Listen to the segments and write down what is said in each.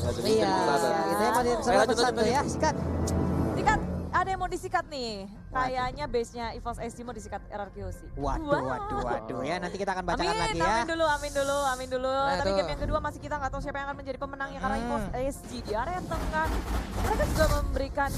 kan. Jadi Iya, jadi kesana. itu yang mau satu ya, sikat. Sikat, ada yang mau disikat nih. Kayaknya base-nya EVOS SD mau disikat RRQC. Waduh ya, nanti kita akan bacakan Amin, lagi ya. amin dulu. Nah, Tapi tuh. game yang kedua masih kita nggak tahu siapa yang akan menjadi pemenangnya karena EVOS SG di area tengah. Mereka juga memberikan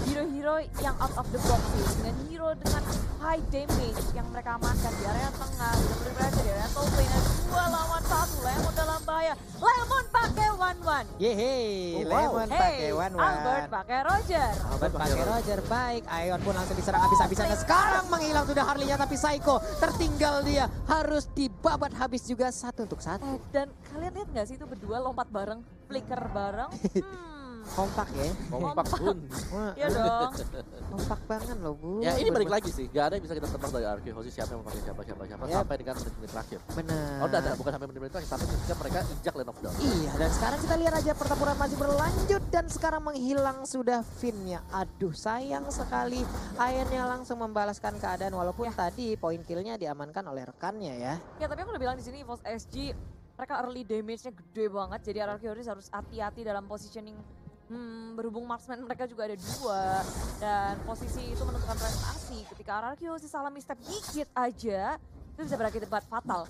hero-hero yang out of the box sih, dengan hero dengan high damage yang mereka amankan di area tengah. Sudah berada di area top lane, 2 lawan 1, Lemon dalam bahaya. Lemon pakai 1-1. Yeay, Lemon pakai one. Albert pakai Roger. Albert pakai Roger, baik. Ion pun langsung diserang habis-habisan. Sekarang menghilang sudah Harley-nya, tapi Psycho tertinggal dia. Harus dibabat habis juga 1 untuk 1. Dan kalian lihat nggak sih itu berdua lompat bareng, flicker bareng? Kompak ya. Kompak bun. Iya dong. Kompak banget loh Bu. Ya ini balik lagi sih, gak ada yang bisa kita tebak dari RQ Hoshi siapa yang memakai siapa sampai dengan menit-menit terakhir. Benar. Oh enggak, bukan sampai menit-menit terakhir, tapi ketika mereka injak lane of down. Iya, dan sekarang kita lihat aja pertempuran masih berlanjut dan sekarang menghilang sudah Finn-nya. Aduh, sayang sekali. Ion-nya langsung membalaskan keadaan walaupun tadi poin kill-nya diamankan oleh rekannya ya. Ya tapi aku udah bilang di sini EVOS SG mereka early damage-nya gede banget, jadi RRQ harus hati-hati dalam positioning. Berhubung marksman mereka juga ada 2 dan posisi itu menentukan prestasi. Ketika RRQ salah misstep dikit aja itu bisa berakibat fatal.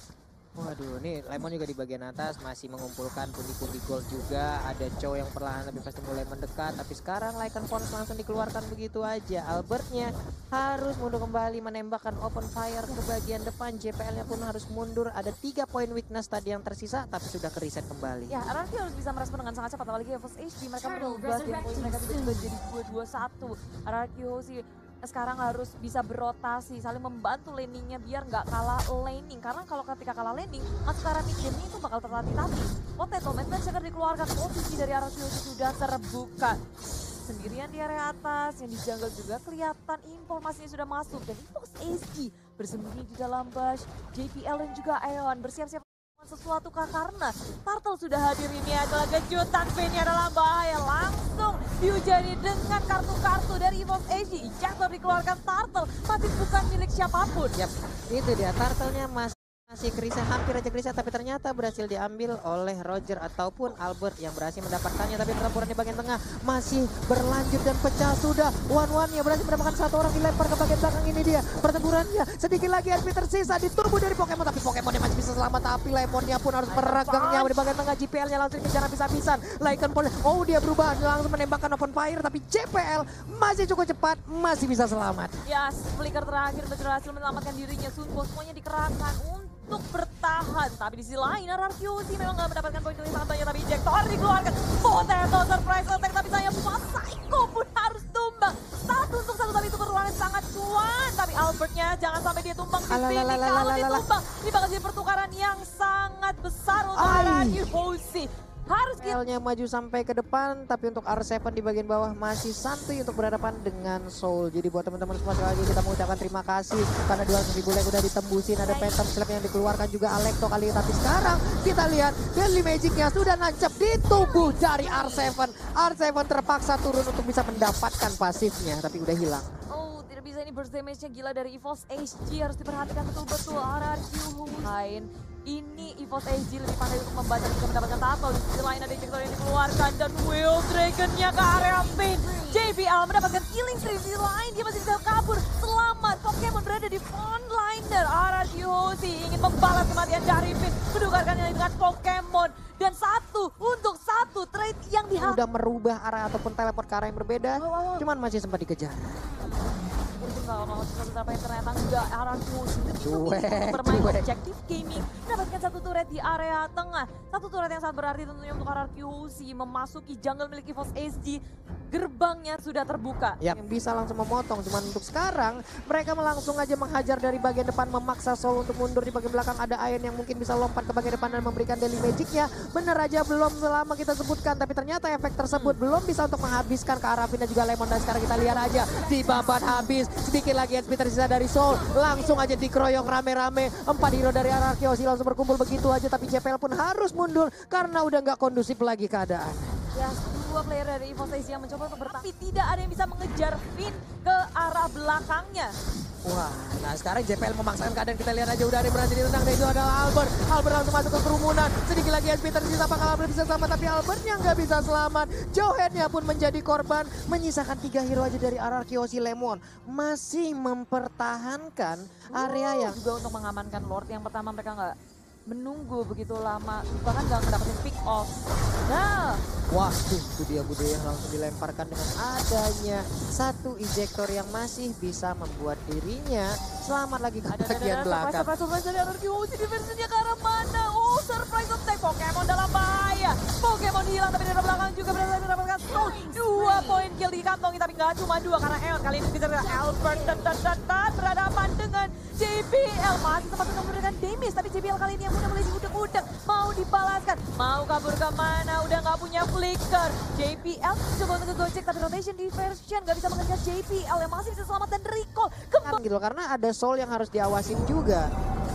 Waduh, nih Lemon juga di bagian atas masih mengumpulkan pundi-pundi gold juga. Ada Chow yang perlahan tapi pasti mulai mendekat. Tapi sekarang Lycan Force langsung dikeluarkan begitu aja. Albertnya harus mundur kembali menembakkan open fire ke bagian depan. JPL-nya pun harus mundur. Ada 3 poin weakness tadi yang tersisa tapi sudah ke reset kembali. Ya, RRQ harus bisa merespon dengan sangat cepat. Apalagi EVOS HD mereka merubah game point mereka tiba-tiba jadi 2-2-1. RRQ sih sekarang harus bisa berotasi, saling membantu laningnya biar nggak kalah laning. Karena kalau ketika kalah laning, masuk ke arah mid game itu bakal tertatih-tatih. Potato Manchester dikeluarkan, posisi dari RRQ sudah terbuka. Sendirian di area atas, yang di jungle juga kelihatan informasinya sudah masuk. Dan EVOS SG bersembunyi di dalam bush, JPL dan juga Aeon bersiap-siap sesuatu kah karena Turtle sudah hadir. Ini adalah kejutan, Finn-nya dalam bahaya, langsung dihujani dengan kartu-kartu dari EVOS SG. Injector dikeluarkan, Turtle tapi bukan milik siapapun. Yap, itu dia Turtle-nya masih krisis, hampir aja krisis, tapi ternyata berhasil diambil oleh Roger ataupun Albert yang berhasil mendapatkannya. Tapi pertempuran di bagian tengah masih berlanjut dan pecah sudah. One-one-nya berhasil mendapatkan 1 orang dilempar ke bagian belakang. Ini dia pertempurannya, sedikit lagi HP tersisa diturbo dari Pokemon, tapi Pokemonnya masih bisa selamat. Tapi Lemonnya pun harus meragangnya di bagian tengah. JPL-nya langsung dikejar habis-habisan. Lycan Force, oh dia berubah langsung menembakkan open fire, tapi JPL masih cukup cepat, masih bisa selamat. Ya, flicker terakhir berhasil menyelamatkan dirinya. Sunbo semuanya dikerahkan untuk bertahan. Tapi di sisi lain RRQ sih memang nggak mendapatkan poin yang sangat banyak. Tapi injektor dikeluarkan. Potato surprise attack. Tapi sayang Psycho pun harus tumbang. 1 untuk 1 tapi itu perlawanan sangat cuan. Tapi Albertnya jangan sampai dia tumbang di sini. Kalau dia tumbang ini bakal jadi pertukaran yang sangat besar untuk RRQ sih. Harus JPL-nya maju sampai ke depan, tapi untuk R7 di bagian bawah masih santuy untuk berhadapan dengan Soul. Jadi buat teman-teman semua sekali lagi kita mengucapkan terima kasih karena 200.000 leg udah ditembusin. Ada Phantom Slap yang dikeluarkan juga Alekto kali ini. Tapi sekarang kita lihat Deadly Magic-nya sudah nancap di tubuh dari R7. R7 terpaksa turun untuk bisa mendapatkan pasifnya, tapi udah hilang. Oh, tidak bisa, ini burst damage-nya gila dari EVOS SG. Harus diperhatikan betul-betul RRQ lain. Ini EVOS SG lebih pandai untuk membaca dan mendapatkan tato. Di sisi lain ada injektor yang dikeluarkan dan Will Dragon-nya ke area pin. JBL mendapatkan killing spree. Di sisi lain dia masih bisa kabur. Selamat, Pokemon berada di frontliner. RRQ ingin membalas kematian dari pin. Menukarkannya dengan Pokemon. Dan 1 untuk 1 trade yang dihasilkan. Udah merubah arah ataupun teleport ke arah yang berbeda, cuman masih sempat dikejar. Kalau mau sesuatu yang ternyata enggak, RRQ lebih bermain objektif gaming, mendapatkan 1 turret di area tengah. 1 turret yang sangat berarti tentunya untuk RRQ memasuki jungle milik EVOS SG. Gerbangnya sudah terbuka. Ya, yang bisa langsung memotong, cuman untuk sekarang mereka langsung aja menghajar dari bagian depan, memaksa Soul untuk mundur. Di bagian belakang ada Ion yang mungkin bisa lompat ke bagian depan dan memberikan Daily Magic-nya. Bener aja belum lama kita sebutkan, tapi ternyata efek tersebut belum bisa untuk menghabiskan ke arah Finn dan juga Lemon. Dan sekarang kita lihat aja dibabat habis. Sedikit lagi HP tersisa dari Soul, langsung aja dikeroyok rame-rame. 4 hero dari RRQ langsung berkumpul begitu aja, tapi JPL pun harus mundur karena udah nggak kondusif lagi keadaan. Ya, dua player dari EVOS yang mencoba untuk bertahan, tapi tidak ada yang bisa mengejar Finn ke arah belakangnya. Wah, nah sekarang JPL memaksakan keadaan, kita lihat aja udah ada yang berhasil ditendang, dan itu adalah Albert. Albert langsung masuk ke kerumunan, sedikit lagi SP tersisa, apakah Albert bisa selamat, tapi Albertnya nggak bisa selamat. Johannya pun menjadi korban, menyisakan 3 hero aja dari RRQ Hoshi Lemon. Masih mempertahankan area yang... Juga untuk mengamankan Lord, yang pertama mereka nggak menunggu begitu lama, bahkan nggak mendapatkan pick off. Nah, wah, itu dia Budaya langsung dilemparkan dengan adanya satu ejector yang masih bisa membuat dirinya selamat lagi ke bagian belakang. Surprise dari RRQ Hoshi, diversinya ke arah mana? Oh, surprise attack, Pokemon dalam bahaya. Pokemon hilang, tapi dari belakang juga berhasil mendapatkan soul. 2 poin kill dikantongi, tapi nggak cuma 2 karena Eon kali ini bisa Albert dan berhadapan dengan JBL. Masih sempat untuk memberikan damage, tapi JBL kali ini yang udah mulai diudek-udek, mau dibalaskan, mau kabur kemana, udah nggak punya flicker. JBL coba untuk ngegojek, tapi rotation diversion nggak bisa mengejar JBL yang masih bisa selamat dan recall kembali. Gitu, karena ada soul yang harus diawasin juga.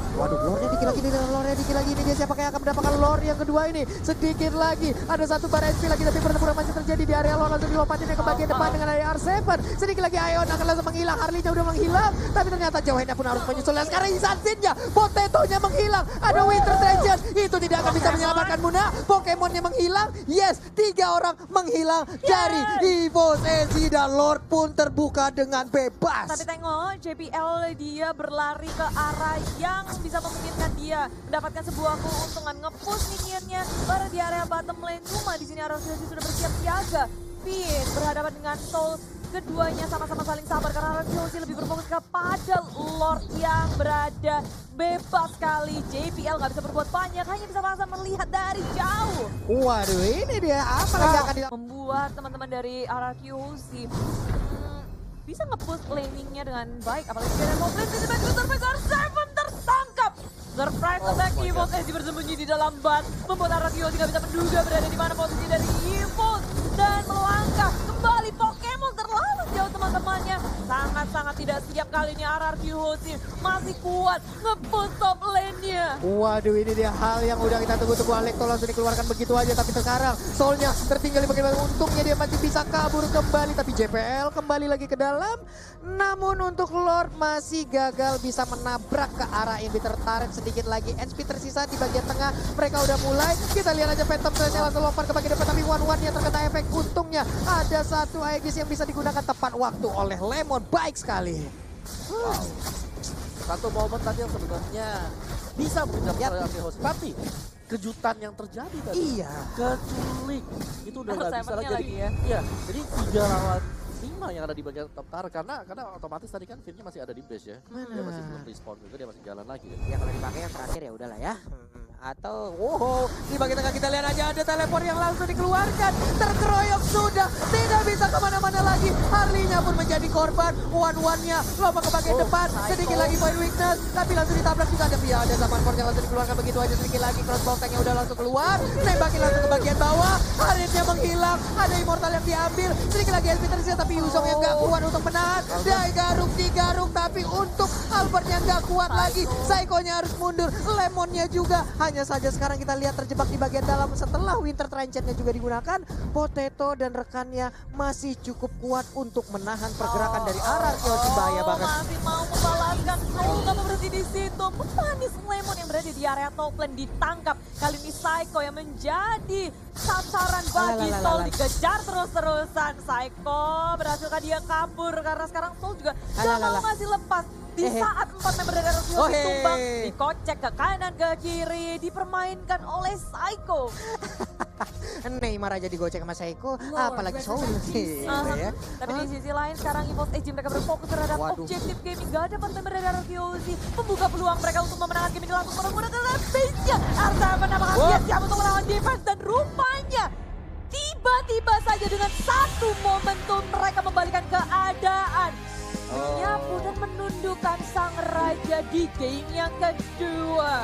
Waduh, lore-nya dikit lagi nih, lore-nya dikit lagi ini dia, siapa yang akan mendapatkan lore yang kedua ini. Sedikit lagi, ada satu bar SP lagi, tapi pertempuran masih terjadi di area lore, langsung dilompatin ke bagian depan dengan area R7. Sedikit lagi Ion akan langsung menghilang, Harley-nya udah menghilang, tapi ternyata Johannya pun harus menyusul. Dan sekarang Insansin-nya, Potato-nya menghilang, ada Winter Treasure, itu tidak akan bisa menyelamatkan Muna. Pokemonnya menghilang, yes, 3 orang menghilang dari EVOS SC, dan Lord pun terbuka dengan bebas. Tapi tengok, JBL dia berlari ke arah yang bisa memungkinkan dia mendapatkan sebuah keuntungan, nge-push minionnya baru di area bottom lane. Cuma di sini RRQ sudah bersiap siaga. Finn berhadapan dengan Soul, keduanya sama-sama saling sabar karena RRQ lebih berfokus kepada Lord yang berada bebas sekali. JBL nggak bisa berbuat banyak, hanya bisa masa melihat dari jauh. Waduh, ini dia apa lagi akan dilakukan? Membuat teman-teman dari RRQ bisa nge-push laning-nya dengan baik, apalagi dia mau play di back surprise R7 tertangkap. Surprise attack EVOS SC bersembunyi di dalam bat, membuat RRQ tidak bisa menduga berada di mana posisi dari EVOS dan melangkah kembali. Pokemon terlalu jauh teman-temannya, sangat-sangat tidak siap kali ini. RRQ Hoshi masih kuat nge-push top lane-nya. Waduh, ini dia hal yang udah kita tunggu-tunggu. Alekto langsung dikeluarkan begitu aja, tapi sekarang Soulnya tertinggal di bagian belakang. Untungnya dia masih bisa kabur kembali, tapi JPL kembali lagi ke dalam. Namun untuk Lord masih gagal bisa menabrak ke arah yang ditertarik. Sedikit lagi HP tersisa di bagian tengah, mereka udah mulai. Kita lihat aja Phantom Thresh langsung lompat ke bagian depan, tapi one-one yang terkena efek. Untungnya ada satu Aegis yang bisa digunakan tepat waktu oleh Lemon. Baik sekali. Wow. Satu momen tadi yang sebenarnya bisa menjadi RRQ Hoshi, tapi kejutan yang terjadi tadi. Iya. Keculik. Itu udah nggak bisa lagi. lagi ya. Iya, jadi 3 lawan 5 yang ada di bagian top tar, karena otomatis tadi kan Finn-nya masih ada di base ya. Dia masih belum respawn juga, dia masih jalan lagi. Ya kalau dipakai yang terakhir ya udahlah ya. Atau wow, di bagian tengah kita lihat aja ada teleport yang langsung dikeluarkan. Terkeroyok sudah, tidak bisa kemana-mana lagi. Harley-nya pun menjadi korban. One-one-nya lompat ke bagian depan. Sedikit lagi point weakness, tapi langsung ditabrak juga. Ada Zaman Force yang langsung dikeluarkan begitu aja. Sedikit lagi crossbow tank-nya udah langsung keluar. Nembakin langsung ke bagian bawah. Harley-nya menghilang, ada Immortal yang diambil. Sedikit lagi SP tersisa, tapi Yuzong yang gak kuat untuk menahan. Dai garuk digaruk, tapi untuk Albertnya gak kuat lagi. Psycho-nya harus mundur, Lemonnya juga. Hanya saja sekarang kita lihat terjebak di bagian dalam setelah Winter Trenchant-nya juga digunakan. Potato dan rekannya masih cukup kuat untuk menahan pergerakan dari RRQ Hoshi. Bahaya banget. Masih mau membalaskan Soul, nggak mau berhenti di situ. Pemanis Lemon yang berada di area top lane ditangkap. Kali ini Psycho yang menjadi sasaran bagi Soul, dikejar terus-terusan. Psycho berhasilkah dia kabur karena sekarang Soul juga gak mau ngasih lepas. Di saat 4 member dari RRQ Hoshi tumbang, dikocek ke kanan ke kiri, dipermainkan oleh Psycho. Neymar aja digocek sama Psycho, apalagi Soul gitu ya. Tapi di sisi lain sekarang EVOS SC mereka berfokus terhadap objektif gaming. Gak ada 4 member dari RRQ Hoshi membuka peluang mereka untuk memenangkan game ini langsung menggunakan base-nya. Arta apakah dia siap untuk melawan defense, dan rupanya tiba-tiba saja dengan satu momentum mereka membalikan keadaan. Menyapu dan menundukkan sang raja di game yang kedua.